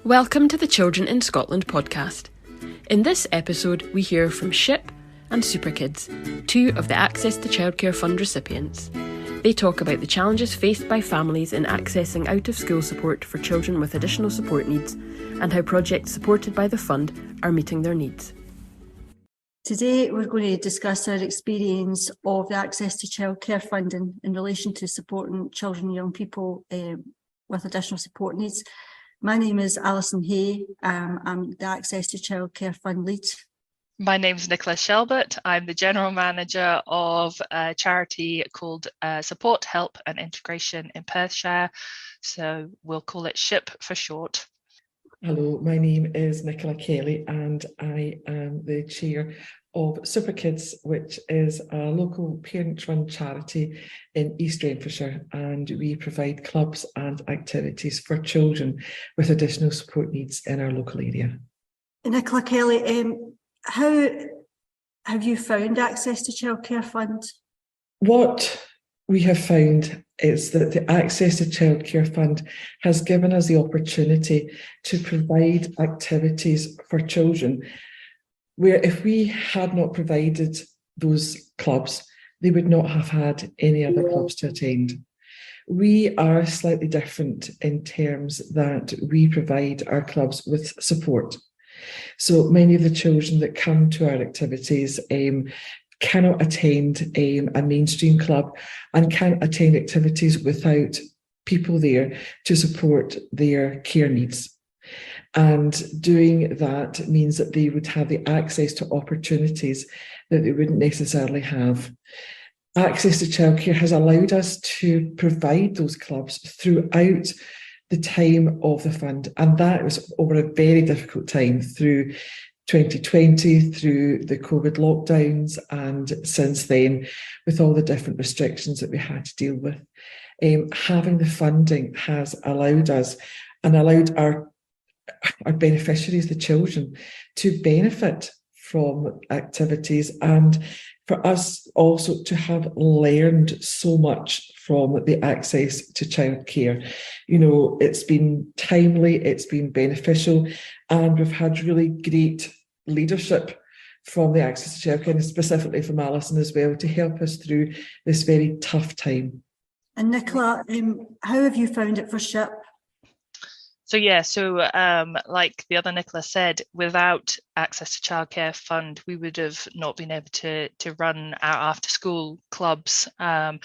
Welcome to the Children in Scotland podcast. In this episode, we hear from SHIP and SupERkids, two of the Access to Childcare Fund recipients. They talk about the challenges faced by families in accessing out-of-school support for children with additional support needs and how projects supported by the fund are meeting their needs. Today, we're going to discuss our experience of the Access to Childcare Fund in relation to supporting children and young people with additional support needs. My name is Alison Hay. I'm the Access to Childcare Fund Lead. My name is Nicola Shelbert. I'm the General Manager of a charity called Support, Help and Integration in Perthshire. So we'll call it SHIP for short. Hello, my name is Nicola Kelly and I am the Chair of SupERkids, which is a local parent-run charity in East Renfrewshire, and we provide clubs and activities for children with additional support needs in our local area. Nicola Kelly, how have you found Access to Childcare Fund? What we have found is that the Access to Childcare Fund has given us the opportunity to provide activities for children where if we had not provided those clubs, they would not have had any other clubs to attend. We are slightly different in terms that we provide our clubs with support. So many of the children that come to our activities cannot attend a mainstream club and can't attend activities without people there to support their care needs. And doing that means that they would have the access to opportunities that they wouldn't necessarily have. Access to childcare has allowed us to provide those clubs throughout the time of the fund, and that was over a very difficult time through 2020, through the COVID lockdowns, and since then with all the different restrictions that we had to deal with. Having the funding has allowed us and allowed our beneficiaries, the children, to benefit from activities, and for us also to have learned so much from the access to childcare. You know, it's been timely, it's been beneficial, and we've had really great leadership from the Access to Childcare, and specifically from Alison as well, to help us through this very tough time. And Nicola, how have you found it for SHIP? So like the other Nicola said, without Access to Childcare Fund, we would have not been able to run our after school clubs over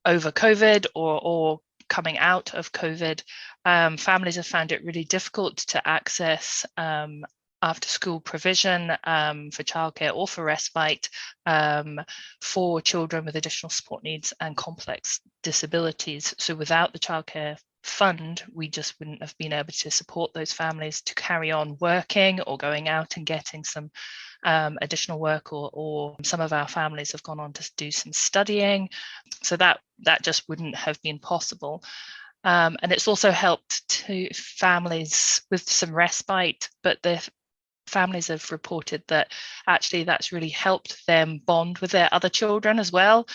COVID or coming out of COVID. Families have found it really difficult to access after school provision for childcare or for respite for children with additional support needs and complex disabilities. So without the childcare fund, we just wouldn't have been able to support those families to carry on working or going out and getting some additional work, or some of our families have gone on to do some studying. So that just wouldn't have been possible. And it's also helped to families with some respite, but the families have reported that actually that's really helped them bond with their other children as well,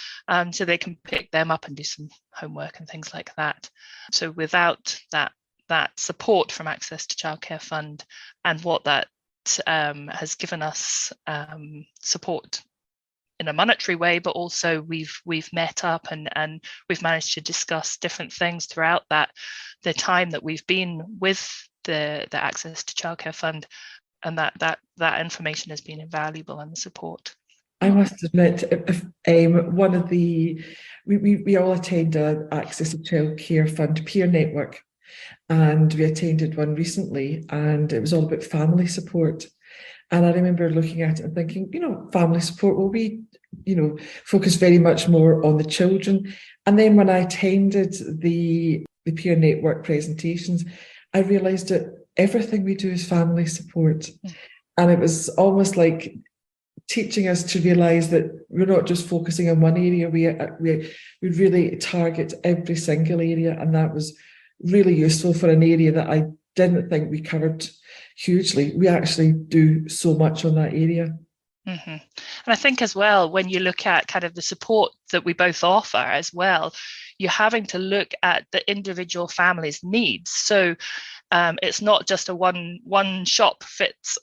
so they can pick them up and do some homework and things like that. So without that support from Access to Childcare Fund, and what that has given us support in a monetary way, but also we've met up and we've managed to discuss different things throughout the time that we've been with the Access to Childcare Fund. And that information has been invaluable, and the support. I must admit, if one of we all attend an Access to Childcare Fund peer network, and we attended one recently, and it was all about family support. And I remember looking at it and thinking, family support, will we, focus very much more on the children. And then when I attended the peer network presentations, I realised that everything we do is family support. And it was almost like teaching us to realise that we're not just focusing on one area, we really target every single area. And that was really useful for an area that I didn't think we covered hugely. We actually do so much on that area. Mm-hmm. And I think as well, when you look at kind of the support that we both offer as well, you're having to look at the individual family's needs. So It's not just a one shop fits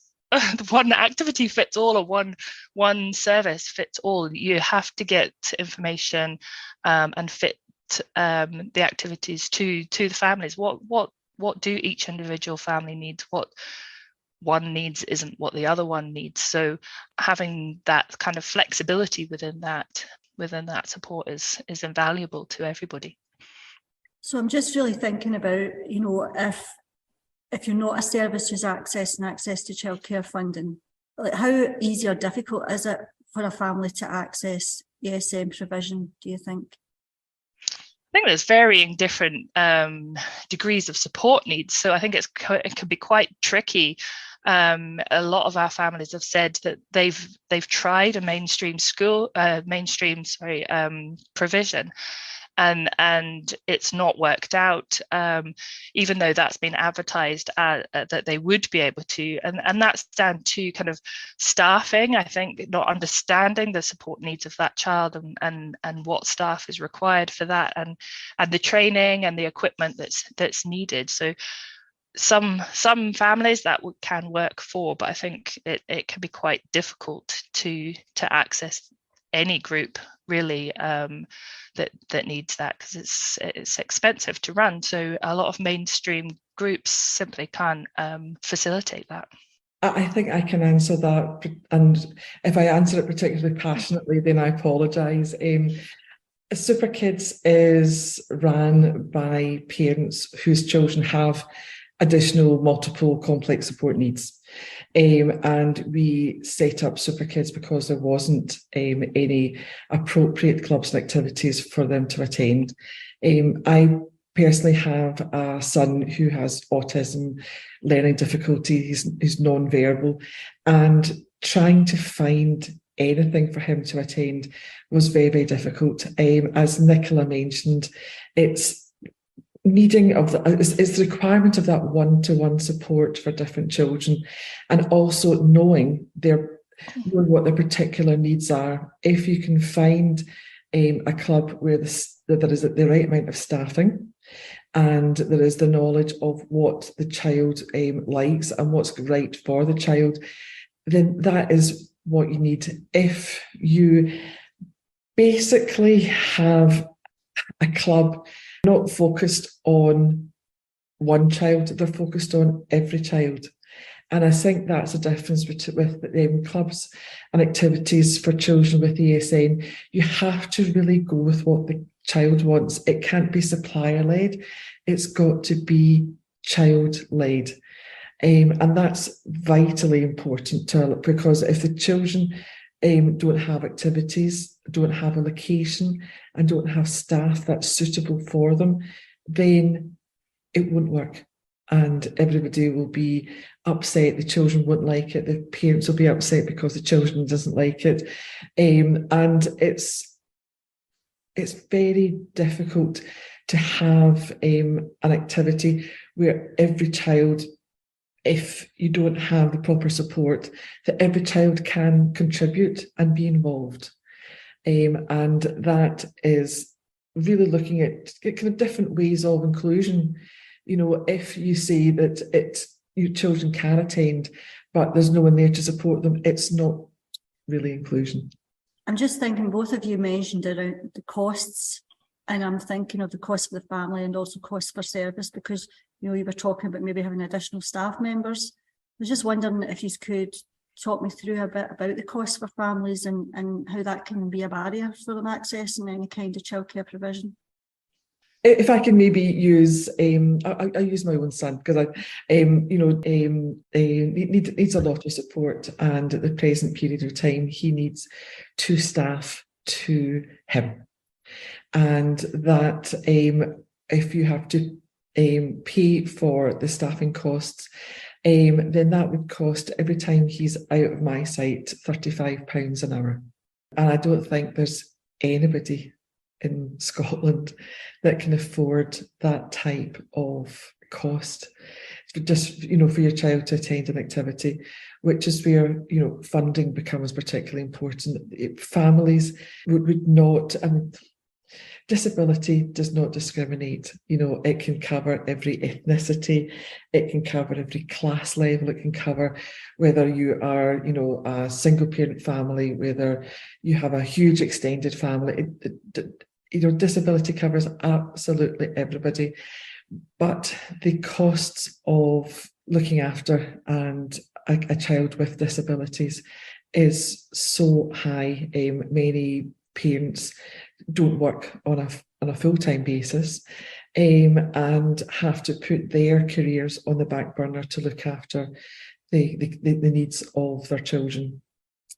one activity fits all, or one service fits all. You have to get information and fit the activities to the families. What do each individual family needs? What one needs isn't what the other one needs. So having that kind of flexibility within that support is invaluable to everybody. So I'm just really thinking about, if you're not a service who's access to childcare funding, like how easy or difficult is it for a family to access ESM provision, do you think? I think there's varying different degrees of support needs. So I think it can be quite tricky. A lot of our families have said that they've tried a mainstream provision, and it's not worked out, even though that's been advertised that they would be able to, and that's down to kind of staffing. I think not understanding the support needs of that child and what staff is required for that, and the training and the equipment that's needed. So some families that can work for, but I think it can be quite difficult to access any group really that needs that, because it's expensive to run. So a lot of mainstream groups simply can't facilitate that. I think I can answer that, and if I answer it particularly passionately, then I apologise. SupERkids is ran by parents whose children have additional multiple complex support needs. And we set up SupERkids because there wasn't any appropriate clubs and activities for them to attend. I personally have a son who has autism, learning difficulties, he's non-verbal, and trying to find anything for him to attend was very, very difficult. As Nicola mentioned, it's the requirement of that one-to-one support for different children, and also knowing what their particular needs are. If you can find a club where there is the right amount of staffing, and there is the knowledge of what the child likes and what's right for the child, then that is what you need. If you basically have a club not focused on one child, they're focused on every child. And I think that's the difference with clubs and activities for children with ESN. You have to really go with what the child wants. It can't be supplier-led. It's got to be child-led. And that's vitally important because if the children don't have activities, don't have a location, and don't have staff that's suitable for them, then it won't work. And everybody will be upset. The children won't like it. The parents will be upset because the children doesn't like it. And it's very difficult to have an activity where every child, if you don't have the proper support, that every child can contribute and be involved. And that is really looking at kind of different ways of inclusion. If you see that your children can attend, but there's no one there to support them, it's not really inclusion. I'm just thinking, both of you mentioned around the costs, and I'm thinking of the cost for the family and also cost for service, because you were talking about maybe having additional staff members. I was just wondering if you could talk me through a bit about the cost for families and how that can be a barrier for them accessing any kind of childcare provision. If I can maybe use, I use my own son because needs a lot of support, and at the present period of time, he needs 2 staff to him, and that if you have to pay for the staffing costs, then that would cost, every time he's out of my sight, £35 an hour, and I don't think there's anybody in Scotland that can afford that type of cost just for your child to attend an activity, which is where funding becomes particularly important. Families would not, and Disability does not discriminate. It can cover every ethnicity, it can cover every class level, it can cover whether you are, a single parent family, whether you have a huge extended family. Disability covers absolutely everybody. But the costs of looking after a child with disabilities is so high. Many parents don't work on a full-time basis and have to put their careers on the back burner to look after the needs of their children.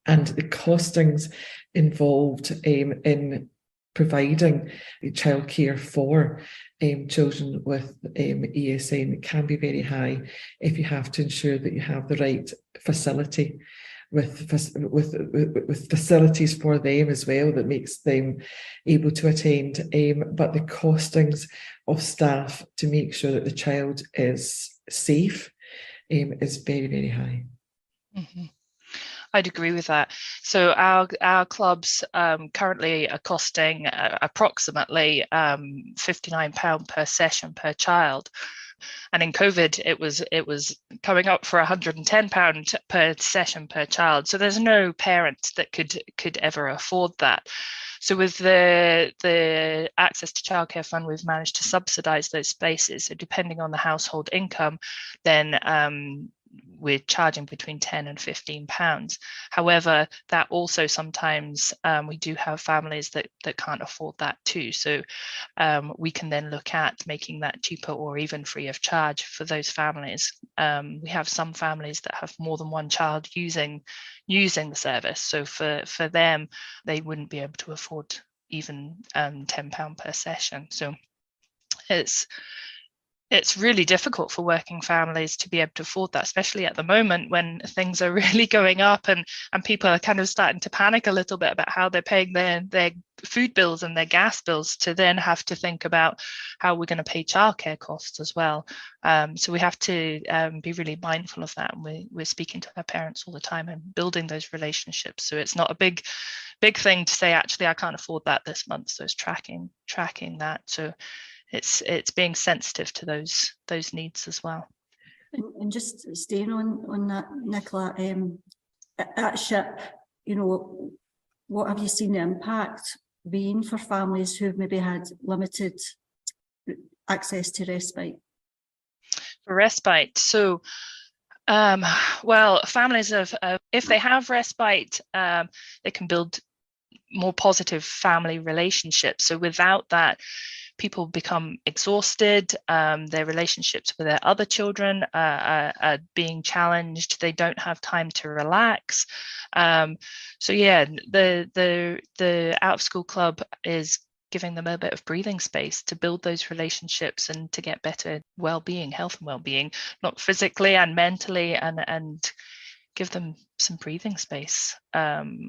And the costings involved in providing childcare for children with ESN can be very high if you have to ensure that you have the right facility with facilities for them as well that makes them able to attend. But the costings of staff to make sure that the child is safe is very, very high. Mm-hmm. I'd agree with that. So our clubs currently are costing approximately £59 per session per child. And in COVID, it was coming up for £110 per session per child. So there's no parent that could ever afford that. So with the Access to Childcare Fund, we've managed to subsidise those spaces. So depending on the household income, then we're charging between £10 and £15. However, that also sometimes we do have families that can't afford that too. So we can then look at making that cheaper or even free of charge for those families. We have some families that have more than one child using the service. So for them, they wouldn't be able to afford even £10 per session. So it's really difficult for working families to be able to afford that, especially at the moment when things are really going up and people are kind of starting to panic a little bit about how they're paying their food bills and their gas bills, to then have to think about how we're going to pay childcare costs as well. So we have to be really mindful of that. And we're speaking to our parents all the time and building those relationships. So it's not a big thing to say, actually, I can't afford that this month. So it's tracking that. So it's being sensitive to those needs as well. And just staying on that, Nicola, at SHIP, what have you seen the impact been for families who've maybe had limited access to respite? For respite, so well, families if they have respite, they can build more positive family relationships. So without that, people become exhausted, their relationships with their other children are being challenged, they don't have time to relax. So yeah, the out of school club is giving them a bit of breathing space to build those relationships and to get better well-being, health and well-being, not physically and mentally, and give them some breathing space,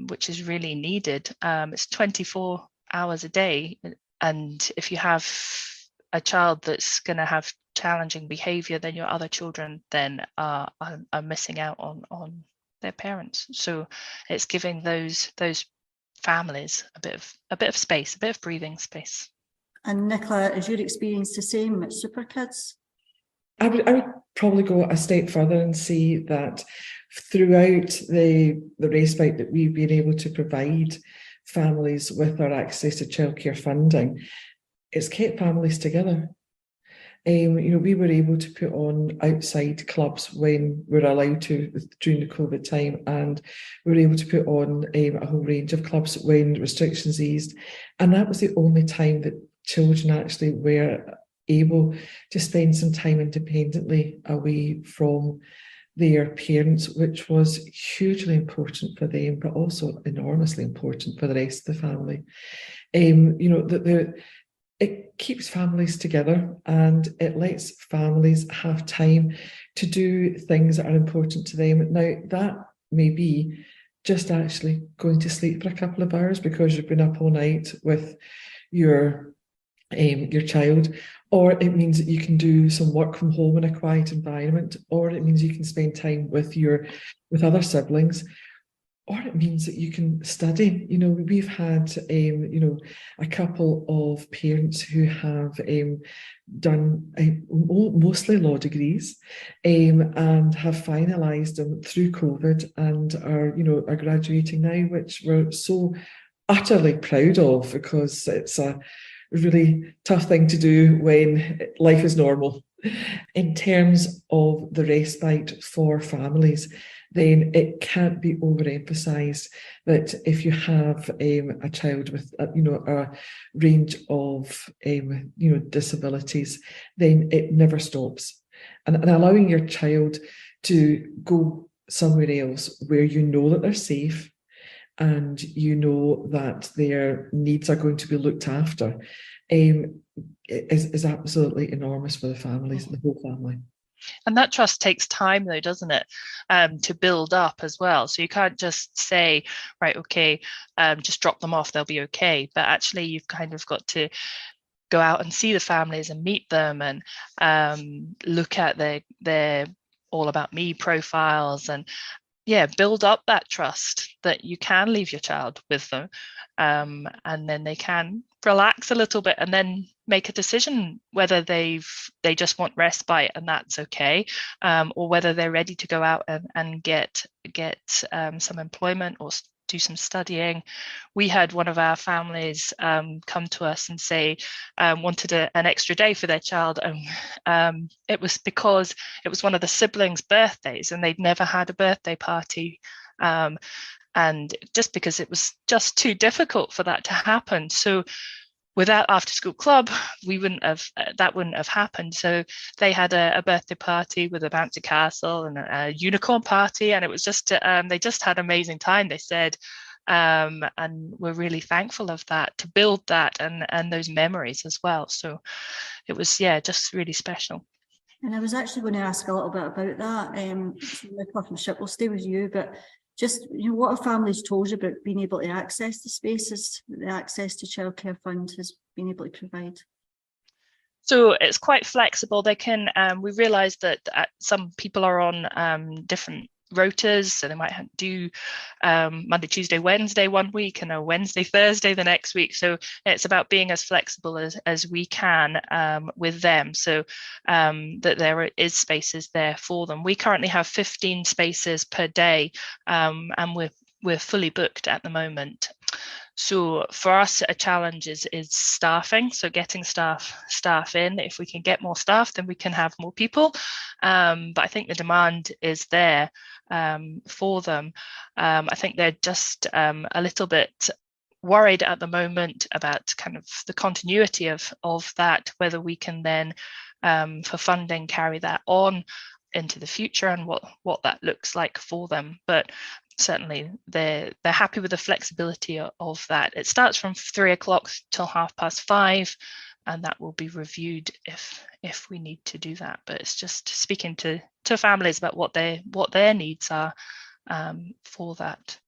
which is really needed. It's 24 hours a day. And if you have a child that's going to have challenging behavior, then your other children then are missing out on their parents. So it's giving those families a bit of space, a bit of breathing space. And Nicola, is your experience the same at SupERkids? I would probably go a step further and say that throughout the respite that we've been able to provide families with our access to childcare funding, it's kept families together. We were able to put on outside clubs when we were allowed to during the COVID time, and we were able to put on a whole range of clubs when restrictions eased, and that was the only time that children actually were able to spend some time independently away from their parents, which was hugely important for them, but also enormously important for the rest of the family. It keeps families together, and it lets families have time to do things that are important to them. Now, that may be just actually going to sleep for a couple of hours because you've been up all night with your child, or it means that you can do some work from home in a quiet environment, or it means you can spend time with other siblings, or it means that you can study. You know, we've had, you know, a couple of parents who have done mostly law degrees and have finalised them through COVID and are, you know, are graduating now, which we're so utterly proud of, because it's a really tough thing to do when life is normal. In terms of the respite for families, then it can't be overemphasised that if you have a child with you know, a range of you know, disabilities, then it never stops. And allowing your child to go somewhere else where you know that they're safe and you know that their needs are going to be looked after is absolutely enormous for the families, the whole family. And that trust takes time, though, doesn't it, to build up as well. So you can't just say, right, okay, just drop them off, they'll be okay. But actually, you've kind of got to go out and see the families and meet them and look at their all about me profiles and, yeah, build up that trust that you can leave your child with them, and then they can relax a little bit and then make a decision whether they just want respite and that's okay, or whether they're ready to go out and get some employment or do some studying. We had one of our families come to us and say wanted an extra day for their child. It was because it was one of the siblings' birthdays and they'd never had a birthday party. And just because it was just too difficult for that to happen. So without after school club, that wouldn't have happened. So they had a birthday party with a bouncy castle and a unicorn party, and it was just they just had an amazing time, they said, and we're really thankful of that, to build that and those memories as well. So it was, yeah, just really special. And I was actually going to ask a little bit about that. Nicola from SHIP, we'll stay with you, but just, you know, what have families told you about being able to access the spaces that the Access to Childcare Fund has been able to provide? So it's quite flexible. They can, we realised that some people are on different rotas, so they might do Monday, Tuesday, Wednesday one week and a Wednesday, Thursday the next week. So it's about being as flexible as we can with them, so that there is spaces there for them. We currently have 15 spaces per day, and we're fully booked at the moment. So for us, a challenge is staffing. So getting staff in. If we can get more staff, then we can have more people. But I think the demand is there for them. I think they're just a little bit worried at the moment about kind of the continuity of that, whether we can then, for funding, carry that on into the future and what that looks like for them. But certainly they're happy with the flexibility of that. It starts from 3 o'clock till 5:30, and that will be reviewed if we need to do that. But it's just speaking to families about what their needs are for that.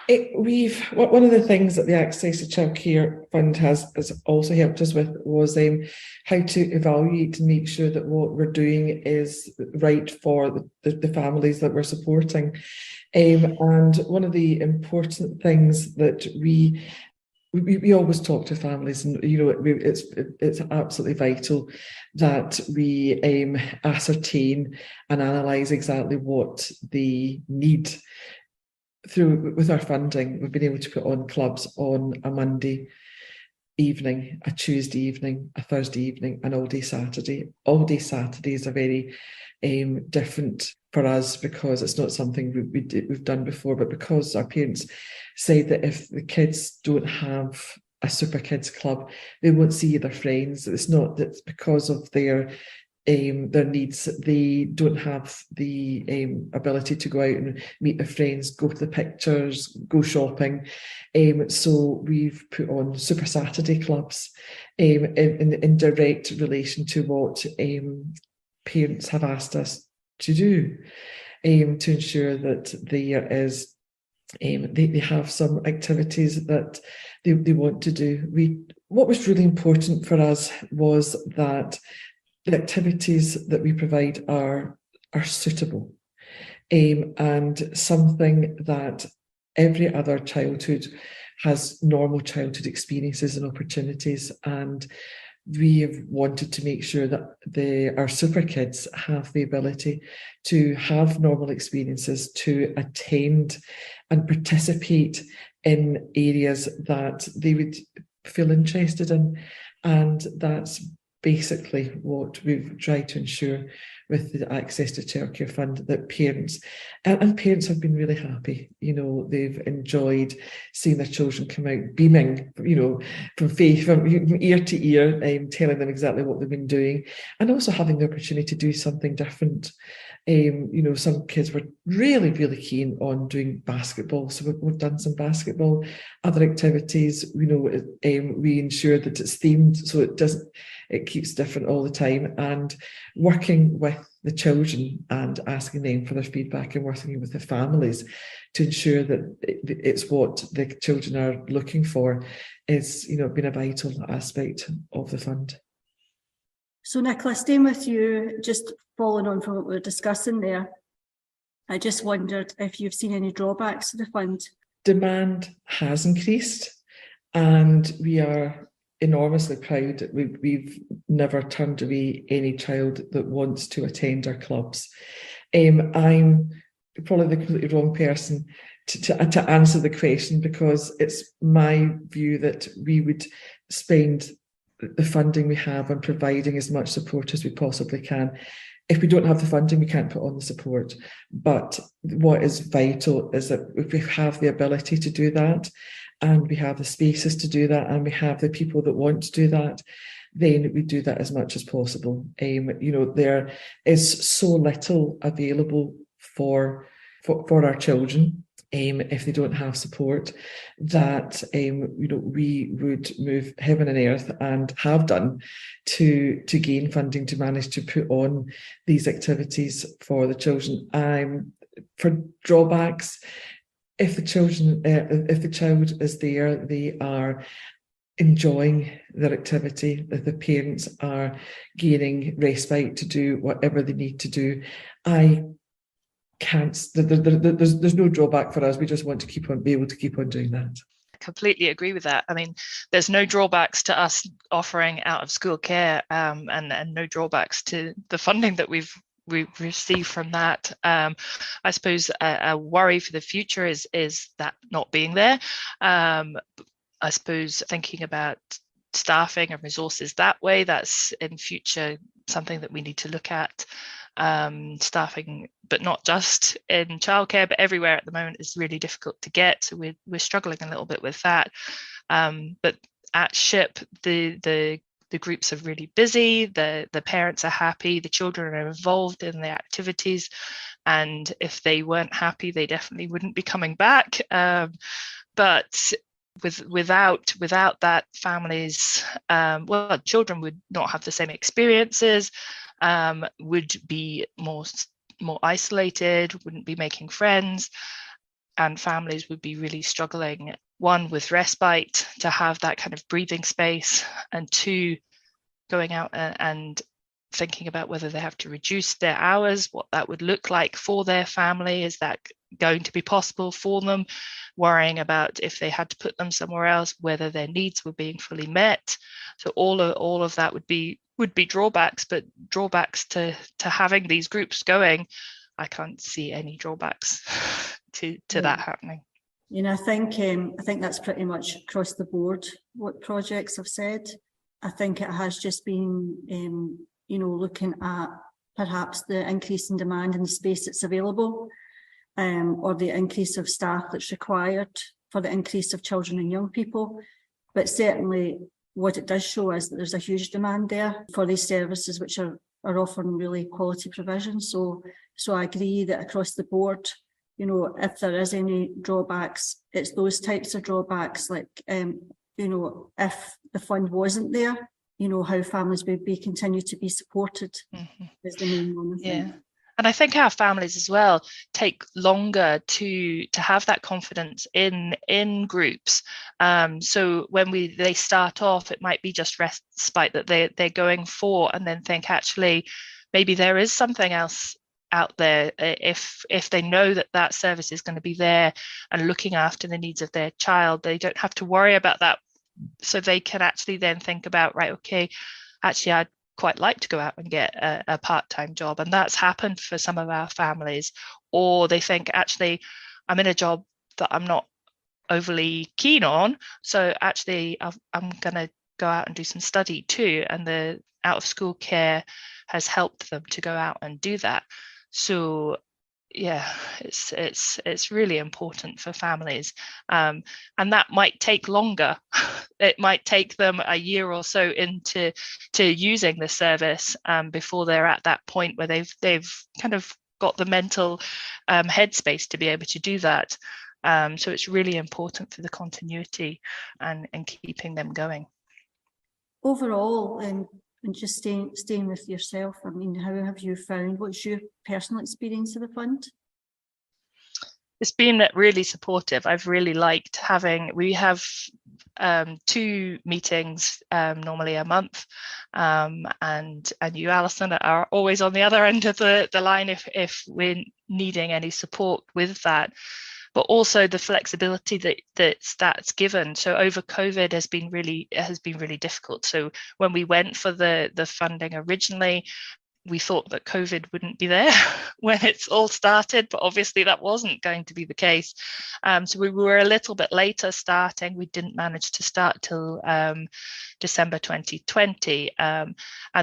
One of the things that the Access to Childcare Fund has also helped us with was how to evaluate and make sure that what we're doing is right for the families that we're supporting. And one of the important things that we always talk to families, and you know, it's absolutely vital that we ascertain and analyse exactly what they need. With our funding, we've been able to put on clubs on a Monday evening, a Tuesday evening, a Thursday evening, and all-day Saturday. All-day Saturdays are very different for us because it's not something we've done before, but because our parents say that if the kids don't have a SupERkids club, they won't see their friends. It's not that because of their needs, they don't have the ability to go out and meet their friends, go to the pictures, go shopping. So we've put on Super Saturday clubs in direct relation to what parents have asked us to do, to ensure that there is they have some activities that they want to do. What was really important for us was that the activities that we provide are suitable, and something that every other childhood has normal childhood experiences and opportunities, and we have wanted to make sure that our SupERkids have the ability to have normal experiences, to attend and participate in areas that they would feel interested in. And that's basically what we've tried to ensure with the Access to Childcare Fund, that parents, and parents have been really happy. You know, they've enjoyed seeing their children come out beaming, you know, from ear to ear, telling them exactly what they've been doing, and also having the opportunity to do something different. You know, some kids were really, really keen on doing basketball, so we've done some basketball, other activities. You know, we ensure that it's themed, so it keeps different all the time, and working with the children and asking them for their feedback and working with the families to ensure that it's what the children are looking for is, you know, been a vital aspect of the fund. So Nicola, staying with you, just following on from what we were discussing there, I just wondered if you've seen any drawbacks to the fund. Demand has increased, and we are enormously proud that we've never turned away any child that wants to attend our clubs. I'm probably the completely wrong person to answer the question, because it's my view that we would spend the funding we have on providing as much support as we possibly can. If we don't have the funding, we can't put on the support. But what is vital is that if we have the ability to do that, and we have the spaces to do that, and we have the people that want to do that, then we do that as much as possible. You know, there is so little available for our children if they don't have support, that you know, we would move heaven and earth, and have done, to gain funding to manage to put on these activities for the children. For drawbacks, if the child is there, they are enjoying their activity, that the parents are gaining respite to do whatever they need to do. There's no drawback for us. We just want to be able to keep on doing that. I completely agree with that. I mean, there's no drawbacks to us offering out of school care, and no drawbacks to the funding that we receive from that. I suppose a worry for the future is that not being there. I suppose thinking about staffing and resources that way, that's in future something that we need to look at. Staffing, but not just in childcare, but everywhere at the moment, is really difficult to get. So we're struggling a little bit with that. But at SHIP, the groups are really busy. The parents are happy. The children are involved in the activities, and if they weren't happy, they definitely wouldn't be coming back. But without that, families, children would not have the same experiences. Would be more isolated, wouldn't be making friends, and families would be really struggling, one, with respite, to have that kind of breathing space, and two, going out and thinking about whether they have to reduce their hours, what that would look like for their family. Is that going to be possible for them? Worrying about if they had to put them somewhere else, whether their needs were being fully met. So all of that would be drawbacks, but drawbacks to having these groups going, I can't see any drawbacks to that happening. You know, I think that's pretty much across the board what projects have said. I think it has just been, you know, looking at perhaps the increase in demand in the space that's available, or the increase of staff that's required for the increase of children and young people. But certainly what it does show is that there's a huge demand there for these services, which are offering really quality provision. So I agree that across the board, you know, if there is any drawbacks, it's those types of drawbacks, like, you know, if the fund wasn't there, you know, how families would be continue to be supported, is the main one, I think. Yeah. And I think our families as well take longer to have that confidence in groups. So when they start off, it might be just respite that they're going for, and then think, actually, maybe there is something else out there, if they know that that service is going to be there and looking after the needs of their child, they don't have to worry about that. So they can actually then think about, right, okay, actually I'd quite like to go out and get a part-time job. And that's happened for some of our families. Or they think, actually, I'm in a job that I'm not overly keen on, so actually I'm going to go out and do some study too. And the out of school care has helped them to go out and do that. So yeah, it's really important for families, and that might take longer. It might take them a year or so into using the service before they're at that point where they've kind of got the mental headspace to be able to do that. So it's really important for the continuity and keeping them going. Overall, and just staying with yourself, I mean, how have you found, what's your personal experience of the fund? It's been really supportive. I've really liked we have 2 meetings normally a month, and you, Alison, are always on the other end of the line if we're needing any support with that. But also the flexibility that's given. So over COVID has been really difficult. So when we went for the funding originally, we thought that COVID wouldn't be there when it's all started, but obviously that wasn't going to be the case. So we were a little bit later starting. We didn't manage to start till December 2020, and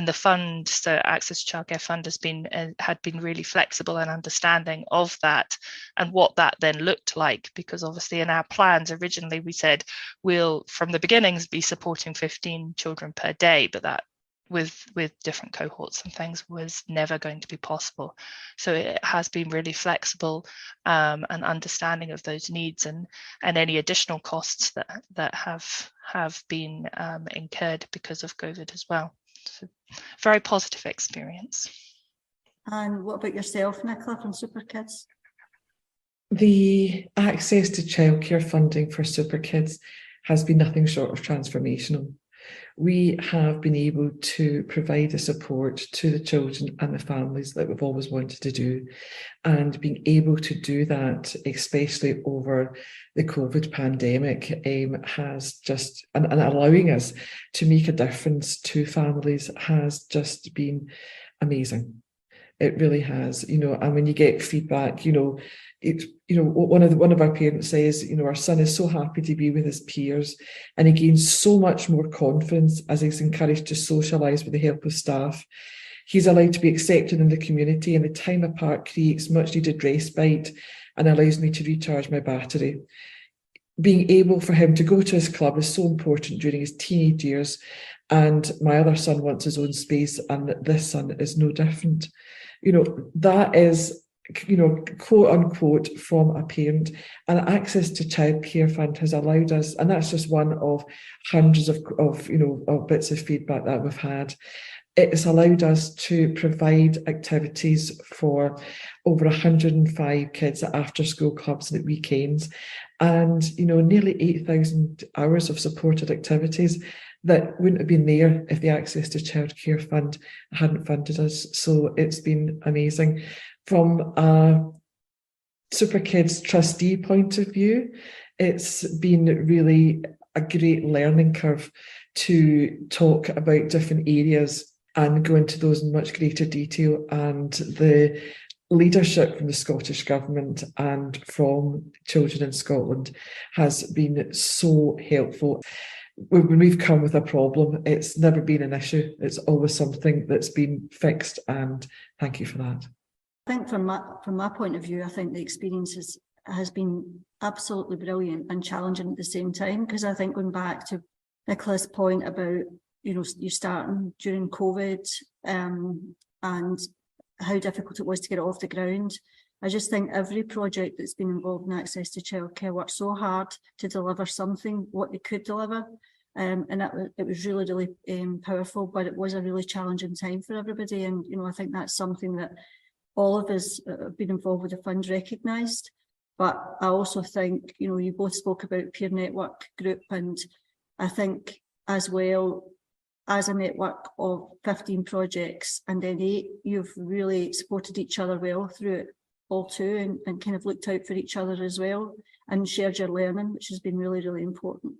the fund, so Access to Childcare Fund, had been really flexible and understanding of that and what that then looked like. Because obviously in our plans originally we said we'll from the beginnings be supporting 15 children per day, but that with different cohorts and things was never going to be possible. So it has been really flexible and understanding of those needs and any additional costs that have been incurred because of COVID as well. So very positive experience. And what about yourself, Nicola, from SupERkids? The access to childcare funding for SupERkids has been nothing short of transformational. We have been able to provide the support to the children and the families that we've always wanted to do, and being able to do that, especially over the COVID pandemic, has just, and allowing us to make a difference to families has just been amazing. It really has, and when you get feedback, one of our parents says, our son is so happy to be with his peers, and he gains so much more confidence as he's encouraged to socialise with the help of staff. He's allowed to be accepted in the community, and the time apart creates much needed respite and allows me to recharge my battery. Being able for him to go to his club is so important during his teenage years, and my other son wants his own space, and this son is no different. That is, quote unquote, from a parent. And Access to Childcare Fund has allowed us, and that's just one of hundreds of bits of feedback that we've had. It's allowed us to provide activities for over 105 kids at after school clubs and at weekends, and nearly 8,000 hours of supported activities that wouldn't have been there if the Access to Childcare Fund hadn't funded us. So it's been amazing. From a SupERkids trustee point of view, it's been really a great learning curve to talk about different areas and go into those in much greater detail. And the leadership from the Scottish Government and from Children in Scotland has been so helpful. When we've come with a problem, it's never been an issue. It's always something that's been fixed, and thank you for that. I think from my point of view, I think the experience has been absolutely brilliant and challenging at the same time, because I think going back to Nicola's point about, you starting during COVID and how difficult it was to get it off the ground. I just think every project that's been involved in Access to Childcare worked so hard to deliver something, what they could deliver. And it was really, really powerful, but it was a really challenging time for everybody. And, I think that's something that all of us have been involved with the fund recognised. But I also think, you both spoke about peer network group, and I think as well, as a network of 15 projects, and then 8, you've really supported each other well through it all too, and kind of looked out for each other as well, and shared your learning, which has been really, really important.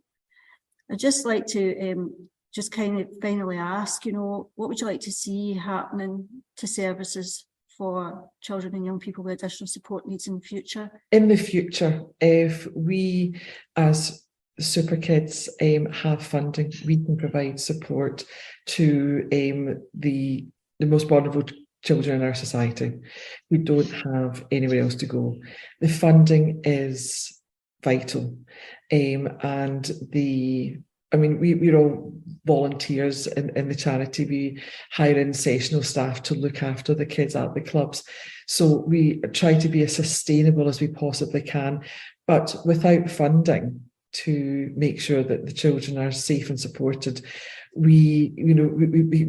I'd just like to just kind of finally ask, what would you like to see happening to services for children and young people with additional support needs in the future? In the future, if we as SupERkids have funding, we can provide support to the most vulnerable children in our society who don't have anywhere else to go. The funding is vital, and we're all volunteers in the charity. We hire in sessional staff to look after the kids at the clubs. So we try to be as sustainable as we possibly can, but without funding to make sure that the children are safe and supported, we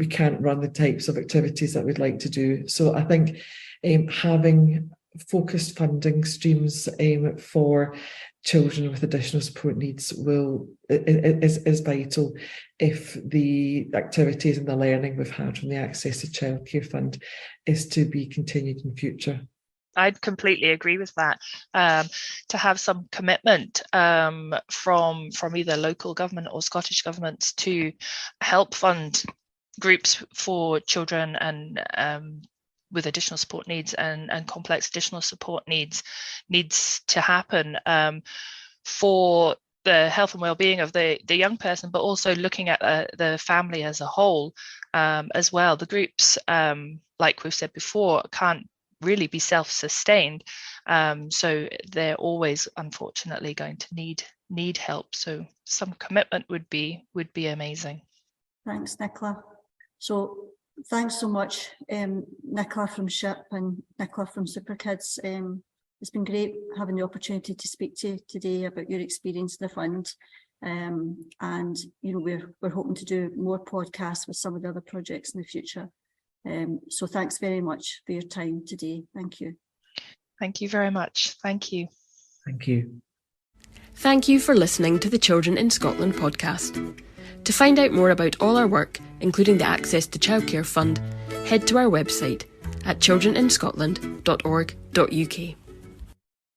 can't run the types of activities that we'd like to do. So I think having focused funding streams for children with additional support needs is vital if the activities and the learning we've had from the Access to Childcare Fund is to be continued in future. I'd completely agree with that. To have some commitment from either local government or Scottish governments to help fund groups for children and with additional support needs and complex additional support needs to happen for the health and well-being of the young person, but also looking at the family as a whole as well. The groups, like we've said before, can't really be self-sustained, so they're always unfortunately going to need help. So some commitment would be amazing. Thanks, Nicola. So thanks so much, Nicola from SHIP and Nicola from SupERkids. It's been great having the opportunity to speak to you today about your experience in the fund, and we're hoping to do more podcasts with some of the other projects in the future. So thanks very much for your time today. Thank you. Thank you very much. Thank you. Thank you. Thank you for listening to the Children in Scotland podcast. To find out more about all our work, including the Access to Childcare Fund, head to our website at childreninscotland.org.uk.